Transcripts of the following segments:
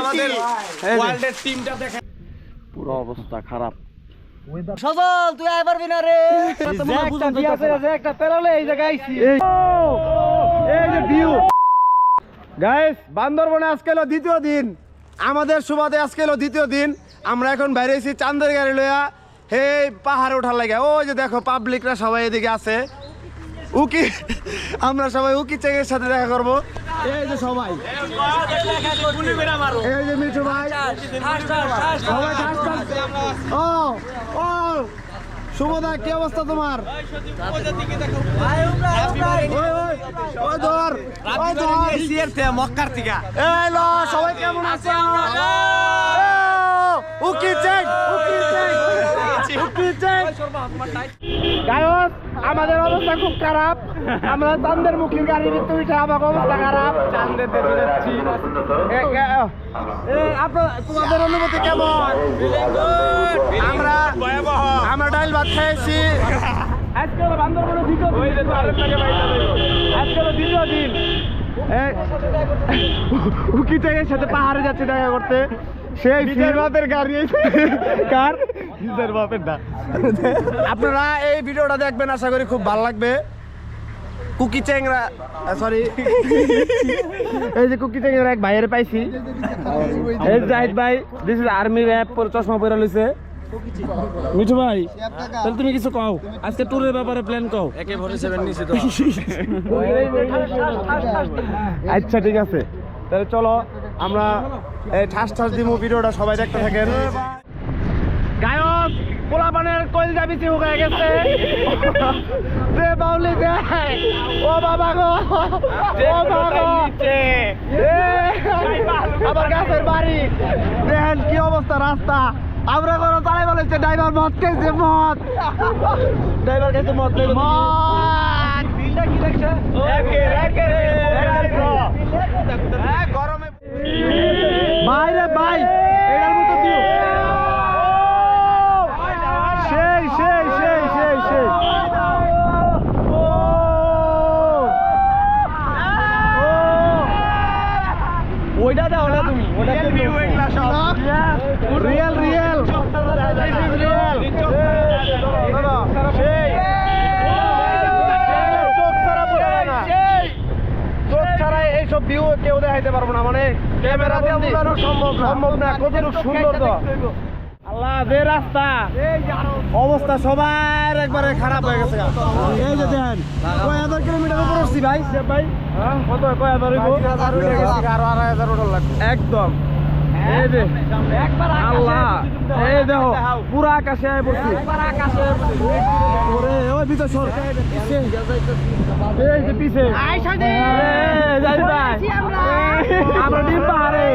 আমাদের ওয়ার্ল্ডের টিমটা দেখেন, পুরো অবস্থা খারাপ। সজল তুই আই পারবি না রে। একটা পেরোলে এই জায়গায় আইছি। এই যে ভিউ গাইস, বান্দরবনে আজকে হলো দ্বিতীয় দিন, আমাদের সুবাদে আজকে হলো দ্বিতীয় দিন। আমরা এখন বাইরে এসেছি চাঁদের গাড়ি লইয়া হে পাহাড়ে ওঠার লাগে। ওই যে দেখো পাবলিকরা সবাই এদিকে আছে। উকি আমরা সবাই উকি চেকের সাথে দেখা করবো। এই যে সবাই, এই যে মিঠু ভাই সবাই। ও ও শুভদা, কি অবস্থা তোমার? মক্কার থেকে সবাই কেমন আছে? উকি চেক, উকি চেক, উকি চেক। গায়ক, আমাদের অবস্থা খুব খারাপ। আমরা চান্দের মুখীর গাড়ির ভিতরে উঠে আমার অবস্থা খারাপ। চান্দের যাচ্ছি। তোমাদের অনুভূতি কেমন? আমরা ডাইল ভাত খেয়েছি। আজকে হলো বান্দরবনের দ্বিতীয় দিন। আজকে হলো দ্বিতীয় দিন। উকি চেকের সাথে পাহাড়ে যাচ্ছে দেখা করতে। সেই নিজের বাপের গাড়ি, কার নিজের বাপের না। আপনারা এই ভিডিওটা দেখবেন, আশা করি খুব ভালো লাগবে। কুকি চেংরা, সরি, এই যে কুকি চেংরা এক ভাইয়ের পাইছি। এই জাহিদ ভাই, দিস ইজ আর্মি র্যাপ, পরে চশমা পরে লইছে। মিঠু ভাই, তাহলে তুমি কিছু কও, আজকে ট্যুরের ব্যাপারে প্ল্যান কও। AK-47 নিছি তো। আচ্ছা ঠিক আছে, তাহলে চলো আমরা এই ঠাস ঠাস দিমু। ভিডিওটা সবাই দেখতে থাকেন। গায়ক পোলাপানের কইল যাবি হয়ে গেছে। দে বাউলি দে, ও বাবা গো, ও বাবা গো, আবার গাছের বাড়ি দেখেন কি অবস্থা রাস্তা। আমরা কোনো তাই বলেছে ড্রাইভার মদ খেয়েছে, মদ ড্রাইভার খেয়েছে, মদ গরমে ভাই রে ভাই, এটার মতো দিও। সেই সেই সেই সেই সেই ওইটা দাও না তুমি, ওটা রিয়েল রিয়েল এইসব ভিউ কেউ দেখাইতে পারবো না, মানে ক্যামেরা দিয়ে বোঝানো সম্ভব না কতটুকু সুন্দর। তো আল্লাহ, যে রাস্তা অবস্থা সবার একবারে খারাপ হয়ে গেছে। এই যে দেখেন, কয় হাজার কিলোমিটার উপর উঠছি ভাই। ভাই কত, কয় হাজার হইব? আরো 2,500 ওঠার লাগবে একদম। এই যে আল্লাহ, এই দেখো পুরা আকাশে পড়ছি। ওরে ওই ভিতর সর, এই যে পিছে যাই ভাই, আমরা ডিম পাহাড়ে,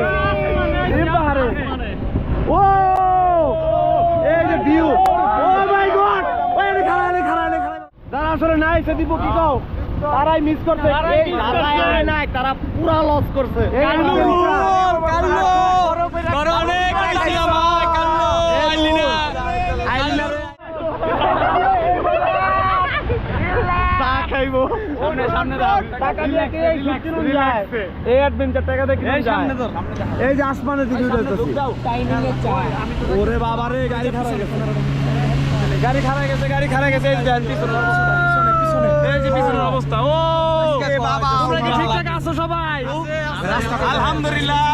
ডিম পাহাড়ে। ও এই যে ভিউ, ও মাই গড, ওই খাড়া যারা আসলে নাই সে দিব কি কও, তারাই মিস করছে। নাই, তারা পুরা লস করছে। এই যে আসমানের দিকে ওরে বাবা রে, গাড়ি খারাপ গেছে, গাড়ি খারাপ গেছে, গাড়ি খারাপ গেছে। এই যে পিছনের অবস্থা। ও তোমরা কি ঠিকঠাক আছো সবাই? আলহামদুলিল্লাহ।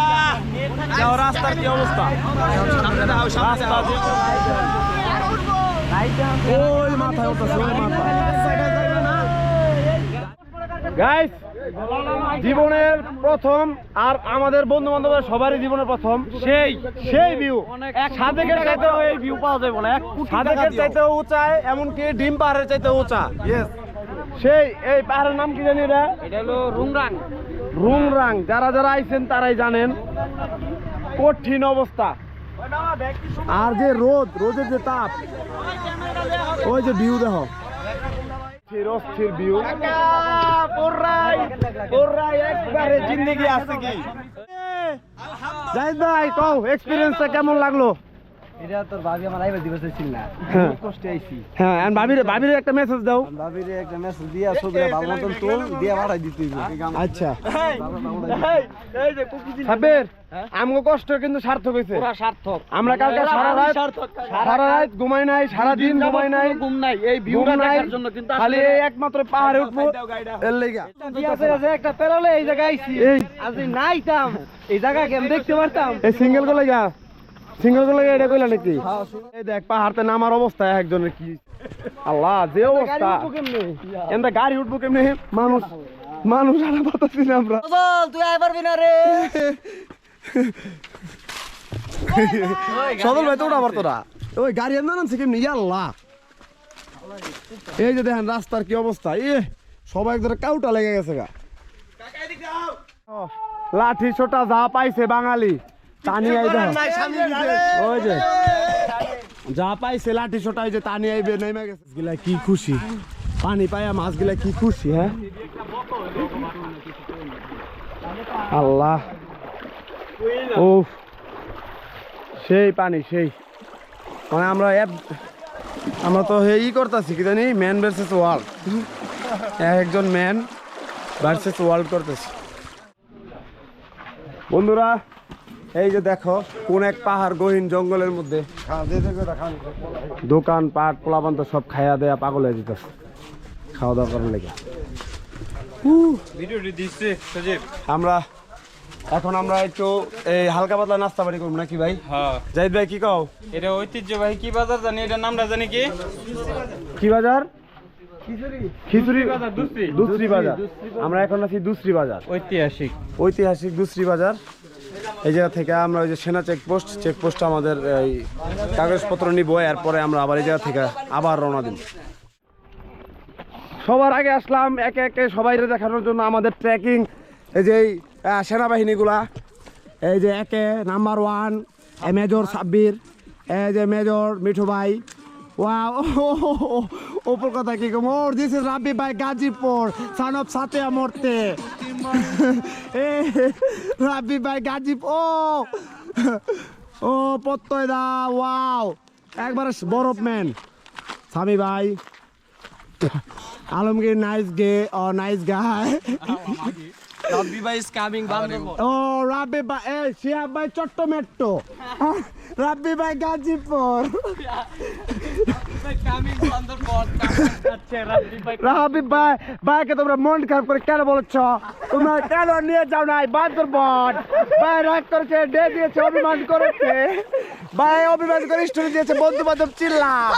রাস্তার কি অবস্থা? ওই মাথায় গাইস, জীবনের প্রথম আর আমাদের বন্ধু বান্ধবের সবারই জীবনের প্রথম সেই ভিউ। সাদেকের চাইতেও এই ভিউ পাওয়া যাবে না, সাদেকের চাইতেও উঁচায়, এমনকি ডিম পাহাড়ের চাইতেও উঁচা। সেই এই পাহাড়ের নাম কি জানি? এটা হলো রুংরাং। রুংরাং, যারা যারা আইছেন তারাই জানেন। কঠিন অবস্থা, আর যে রোদের যে তাপ, ওই যে ভিউ দেখো, অস্থির ভিউ। একবারে জিন্দেগি আছে কি? জাহিদ ভাই কও, এক্সপিরিয়েন্সটা কেমন লাগলো? এটা তোর ভাবি আমার আইবার দিবস ছিল না হ্যাঁ। খুব কষ্টে আইছি হ্যাঁ and ভাবির একটা মেসেজ দাও। ভাবিরে একটা মেসেজ দিয়া ছবিটা ভালো মতন তোল দিয়া পাঠাই দিতে আচ্ছা এই যে কুকুজি সাব্বির আমগো কষ্ট কিন্তু সার্থক হইছে। পুরা সার্থক আমরা কালকে সারা রাত ঘুমাই নাই, সারা দিন ঘুমাই নাই, ঘুম নাই এই ভিউটা দেখার জন্য কিন্তু খালি এই একমাত্র পাহাড়ে উঠবো এর লাগা। একটা পেরোলে এই জায়গায় আইছি এই আজ নাইতাম এই জায়গা কেন দেখতে পারতাম এই সিঙ্গেল গো লাগা এটা কইলা নাকি? এই দেখ পাহাড়তে নামার অবস্থা একজনের কি আল্লাহ যে অবস্থা, এন্দা গাড়ি উঠবো কেমনে? মানুষ আনা পাতাছি না আমরা। চল তুই আই পারবি না রে সদল ভাই তো উঠা পারতো না, ওই গাড়ি এমন নামছে কেমনি? আল্লাহ এই যে দেখেন রাস্তার কি অবস্থা, সবাই একজনে কাউটা লেগে গেছে গা। লাঠি ছোটা যা পাইছে বাঙালি টানি আইবে, ওই যে যা পাইছে লাঠি ছোটা যে টানি আইবে নেমে গেছে। গিলা কি খুশি, পানি পায়া মাছ গিলা কি খুশি। হ্যাঁ আল্লাহ ও সেই পানি সেই, মানে আমরা তো ই করতেছি কি জানি ম্যান ভার্সেস ওয়ার্ল্ড, একজন ম্যান ভার্সেস ওয়ার্ল্ড করতেছি। বন্ধুরা এই যে দেখো কোন এক পাহাড় গহীন জঙ্গলের মধ্যে দোকান পাট পোলাপান তো সব খাইয়া দেয়া পাগল হয়ে যেতেছে খাওয়া দাওয়া করার লেগে। আমরা একটু এই হালকা পাতলা নাস্তা বাড়ি করবো নাকি ভাই? হ্যাঁ জাহিদ ভাই কি কও? এটা ঐতিহ্যবাহী কি বাজার জানি, এটার নামটা জানি কি? কি বাজার? খিচুড়ি বাজার, দুসরি বাজার। আমরা এখন আছি দুসরি বাজার, ঐতিহাসিক দুসরি বাজার। এই জায়গা থেকে আমরা ওই যে সেনা চেকপোস্ট আমাদের এই কাগজপত্র নিব, এরপরে আমরা আবার এই জায়গা থেকে আবার রওনা দিব। সবার আগে আসলাম একে একে সবাইকে দেখানোর জন্য আমাদের ট্রেকিং এই যে সেনাবাহিনীগুলা। এই যে একে নাম্বার 1 মেজর সাব্বির, এই যে মেজর মিঠু ভাই। ওয়াও ওপর কথা কি মোর দিস ইজ রাব্বি ভাই গাজীপুর সান অফ সাতে আমরতে রাব্বি ভাই গাজীপুর ও পত্তয় দা। ওয়াও একবারে বরফ ম্যান স্বামী ভাই আলমগীর নাইস গাই রাব্বি ভাই ইজ কামিং বান্দরবন ও রাব্বি ভাই শিহাব ভাই চট্টমেট্টো রাব্বি ভাই গাজীপুর রাব্বি ভাই ভাইকে তোমরা মন খারাপ করে কেন বলছ? তোমরা কেন নিয়ে যাও নাই বান্দরবন? ভাই রাগ করেছে, ডে দিয়েছে, অভিমান করেছে, ভাই অভিমান করে স্টোরি দিয়েছে, বন্ধু বান্ধব চিল্লাম।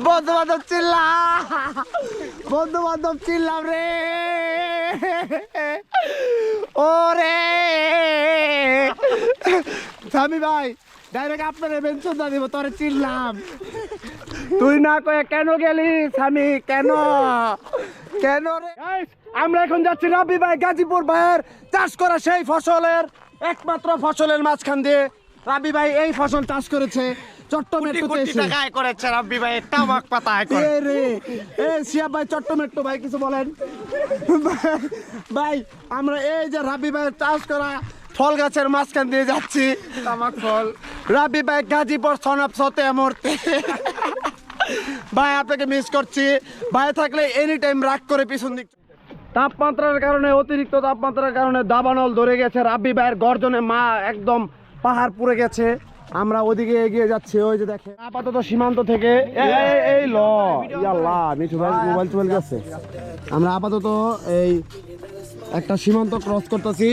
বন্ধু বান্ধব চিল্লাম রে ও রে স্বামী ভাই ডাইরেক্ট আপনার বেঞ্চন দা দিব, তোরে চিল্লাম। তুই না কয়ে কেন গেলি স্বামী? কেন রে? আমরা এখন যাচ্ছি রাব্বি ভাই গাজীপুর ভাইয়ের চাষ করা সেই ফসলের একমাত্র ফসলের মাঝখান দিয়ে। রাব্বি ভাই এই ফসল চাষ করেছে চট্টমেট্টোতে এসে। টাকায় করেছে রাব্বি ভাই, তামাক পাতায় করে। শিয়া ভাই চট্টমেট্টো ভাই কিছু বলেন ভাই। আমরা এই যে রাব্বি ভাইয়ের চাষ করা ফল গাছের মাঝখান দিয়ে যাচ্ছি, তামাক ফল। রাব্বি ভাই গাজীপুর সন অফ সাতে আমরতে। ভাই আপনাকে মিস করছি, ভাই থাকলে এনি টাইম রাগ করে পিছন দিক। তাপমাত্রার কারণে, অতিরিক্ত তাপমাত্রার কারণে দাবানল ধরে গেছে, রাব্বি ভাইয়ের গর্জনে মা একদম পাহাড় পুড়ে গেছে। আমরা ওদিকে এগিয়ে যাচ্ছি, ওই যে দেখে আপাতত সীমান্ত থেকে এই ল ইয়াল্লাহ মিঠু ভাই মোবাইল গেছে। আমরা আপাতত এই একটা সীমান্ত ক্রস করতেছি।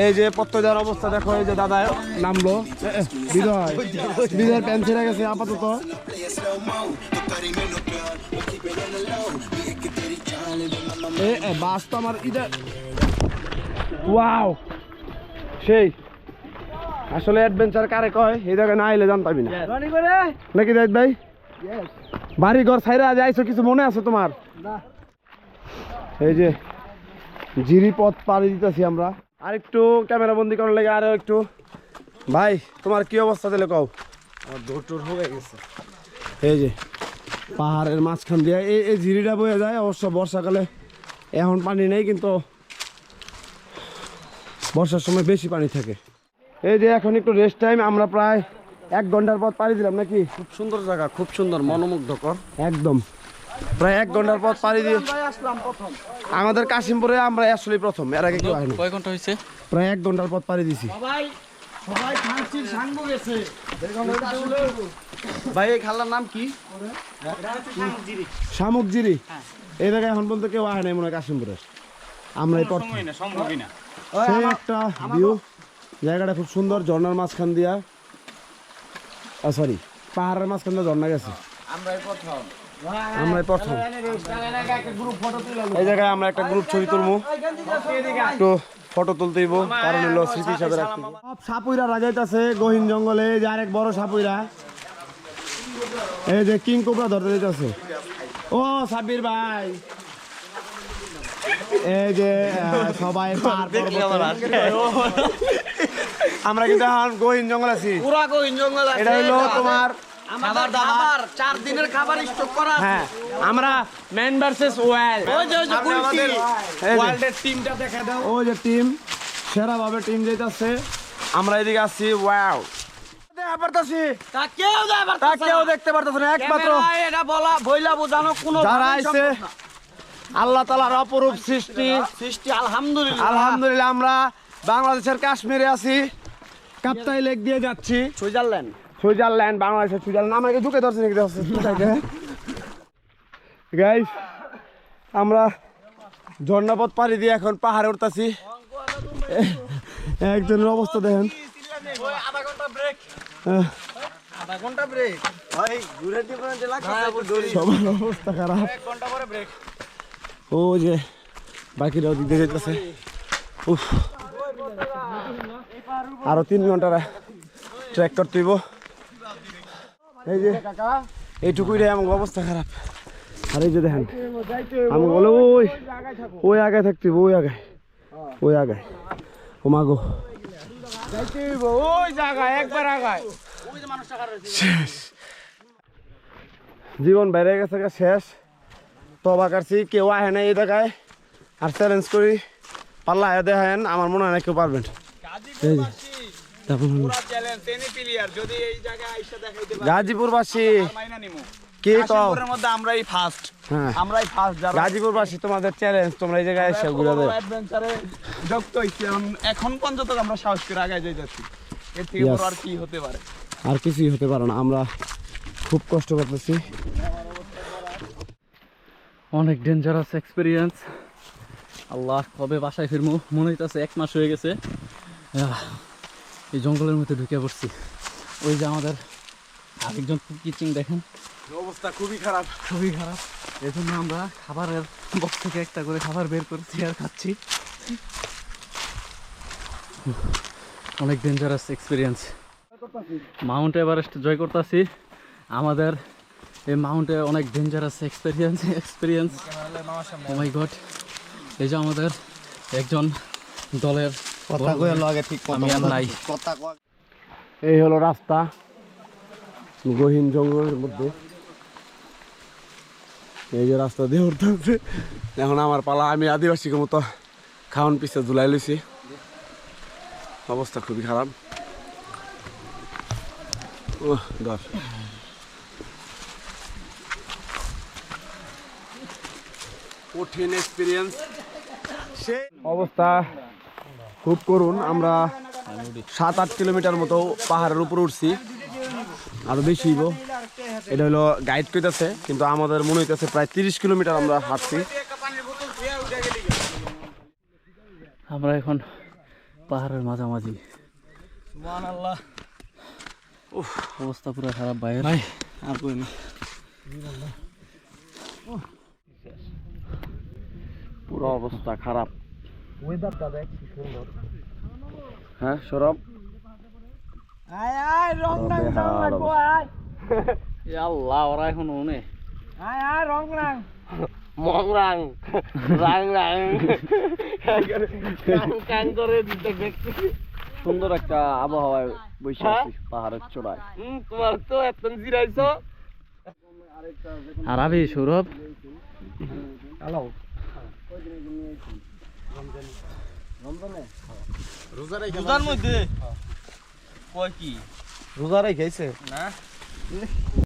এই যে পত্তজার অবস্থা দেখো, এই যে দাদা নামলো বিজয়ের প্যান্ট ছিঁড়ে গেছে আপাতত। বাস তো আমার ইধর ওয়াও সেই আসলে অ্যাডভেঞ্চার কারে কয় এই জায়গায় না আইলে জানতামই না নাকি জাহিদ ভাই? বাড়ি ঘর ছাইরা যাইছো, কিছু মনে আছে তোমার? এই যে জিরি পথ পাড়ি দিতেছি আমরা। আর একটু ক্যামেরা বন্দি করার লাগে আরো একটু। ভাই তোমার কি অবস্থা দিলে কও? আমার দৌড় হয়ে গেছে। এই যে পাহাড়ের মাঝখান দিয়ে এই ঝিরিটা বয়ে যায়, অবশ্য বর্ষাকালে এখন পানি নেই, কিন্তু বর্ষার সময় বেশি পানি থাকে। এই যে এখন একটু রেস্ট টাইম, আমরা প্রায় 1 ঘন্টার পথ পাড়ি দিলাম নাকি? খুব সুন্দর জায়গা, খুব সুন্দর, মনোমুগ্ধকর। একদম প্রায় 1 ঘন্টার পথ পাড়ি দিয়ে আসলাম প্রথম। আমাদের কাশিমপুরে আমরা আসলে প্রথম, এর আগে কেউ হয়নি। কয় ঘন্টা হয়েছে? প্রায় 1 ঘন্টার পথ পাড়ি দিছি। সবাই খানচির সাঙ্গ গেছে। ভাই এই খালার নাম কি? শামুকজিরি। এই জায়গায় এখন বলতে কেউ আহে নাই মনে হয় কাশিমপুরের, আমরাই প্রথম। সম্ভবই না। সেই একটা ভিউ, জায়গাটা খুব সুন্দর, ঝর্ণার মাঝখান দিয়া, সরি পাহাড়ের মাঝখান দিয়ে ঝর্ণা গেছে। আমরাই প্রথম। এই জায়গায় আমরা একটা গ্রুপ ছবি তুলবো, একটু ফটো তুলতেইব, কারণ হলো স্মৃতি হিসাবে রাখতে। সব সাপুইরা রাজাইতেছে গহীন জঙ্গলে। এই যে আরেক বড় সাপুইরা, এই যে কিং কোবরা ধরতে যেতেছে। ও সাব্বির ভাই, এই যে সবাই পাহাড় পর্বতে। আমরা কিন্তু এখন গহীন জঙ্গল আছি। পুরা গহীন জঙ্গল আছে। এটা হলো তোমার আমাদের খাবার 4 দিনের খাবার স্টক করা আছে। হ্যাঁ, আমরা ম্যান ভার্সেস ওয়াইল্ড। ওই যে গুলটি ওয়াইল্ডের টিমটা দেখা দাও। ওই যে টিম, সেরা ভাবে টিম যাইতাছে। আমরা এদিকে আসছি, ওয়াও দেখা পারতাছি, তা কেউ যায় তা কেউ দেখতে পারতাছে না, একমাত্র এটা বলা বইলা বোঝানো কোনো যারা আইছে আল্লাহ তাআলার অপরূপ সৃষ্টি। আলহামদুলিল্লাহ। আলহামদুলিল্লাহ, আমরা বাংলাদেশের কাশ্মীরে আছি, কাপ্তাই লেক দিয়ে যাচ্ছি। সুইজারল্যান্ড, বাংলাদেশের সুইজারল্যান্ড। আমাকে ঢুকে ধরছে নাকি গাইস? আমরা ঝর্ণাপথ পাড়ি দিয়ে এখন পাহাড়ে উঠতেছি। একজনের অবস্থা দেখেন, আধা ঘন্টা ব্রেক। ভাই ঘুরে দিবেন লাগছে সবার অবস্থা খারাপ। 1 ঘন্টা পরে ব্রেক। ও যে বাকিরা ওদিক দিয়ে যেতেছে। উফ, আরো 3 ঘন্টা ট্রেক করতে হইব। এই যে এইটুকুই রে, আমার অবস্থা খারাপ। আর এই যে দেখেন, আমি বলে ওই আগায় থাকতে হইব, ওই আগায় ও মাগো, ওই জায়গায় একবার আগায়। শেষ জীবন বেড়ে গেছে, শেষ। তবা কাটছি, কেউ আহে না এই জায়গায়। আর চ্যালেঞ্জ করি, পাল্লা আয়া দেখেন, আমার মনে হয় না কেউ পারবেন। এই যে তারপর যদি এই জায়গায় আইসা দেখাইতে পারে গাজীপুরবাসী মাইনা নিমু। কে কও? কাশিমপুরের মধ্যে আমরাই ফার্স্ট। হ্যাঁ, আমরাই ফার্স্ট যারা গাজীপুরবাসী তোমাদের চ্যালেঞ্জ, তোমরা এই জায়গায় এসে ঘুরে দেবে। অ্যাডভেঞ্চারে যুক্ত হইছি। এখন পর্যন্ত আমরা সাহস করে আগায় যাইতাছি। এর থেকে বড় আর কি হতে পারে? আর কিছুই হতে পারে না, আমরা খুব কষ্ট করতেছি। অনেক ডেঞ্জারাস এক্সপিরিয়েন্স। আল্লাহ, কবে বাসায় ফিরবো মনে হইতেছে 1 মাস হয়ে গেছে। এই জঙ্গলের মধ্যে ঢুকে পড়ছি। ওই যে আমাদের আরেকজন কিচিং দেখেন, অবস্থা খুবই খারাপ। খুবই খারাপ। এই জন্য আমরা খাবারের বক্স থেকে একটা করে খাবার বের করেছি আর খাচ্ছি। অনেক ডেঞ্জারাস এক্সপিরিয়েন্স। মাউন্ট এভারেস্ট জয় করতেছি। আমাদের এই মাউন্টে অনেক ডেঞ্জারাস এক্সপিরিয়েন্স। ও মাই গড। এই যে আমাদের একজন দলের কথা কই হলো আগে ঠিক আমি আর নাই। কথা কই। এই হলো রাস্তা গহীন জঙ্গলের মধ্যে। এই যে রাস্তা দিয়ে উঠতে হচ্ছে। এখন আমার পালা, আমি আদিবাসীকে মতো খাওয়ান পিছে ঝুলাই লইছি। অবস্থা খুবই খারাপ। ধর কঠিন এক্সপিরিয়েন্স। সেই অবস্থা খুব করুন। আমরা 7-8 কিলোমিটার মতো পাহাড়ের উপর উঠছি, আরো বেশি হইব। এটা হলো গাইড কইতাছে, কিন্তু আমাদের মনে হইতেছে প্রায় 30 কিলোমিটার আমরা হাঁটছি। আমরা এখন পাহাড়ের মাঝামাঝি। সুবহানাল্লাহ। অবস্থা পুরো খারাপ ভাই। আর কই না, পুরো অবস্থা খারাপ। ওয়েদারটা দেখ কি সুন্দর। হ্যাঁ সৌরভ, আয় রং নাং যাও লাগবো। আয় আল্লাহ, ওরা এখন ওনে আয় রং নাং মং রাং রাং রাং কান করে দেখছি। সুন্দর একটা আবহাওয়ায় বসে আছি পাহাড়ের চূড়ায়। তোমার তো এত জিরাইছো। আর আবি সৌরভ, রোজার মধ্যে কয় কি রোজা রেখেছে না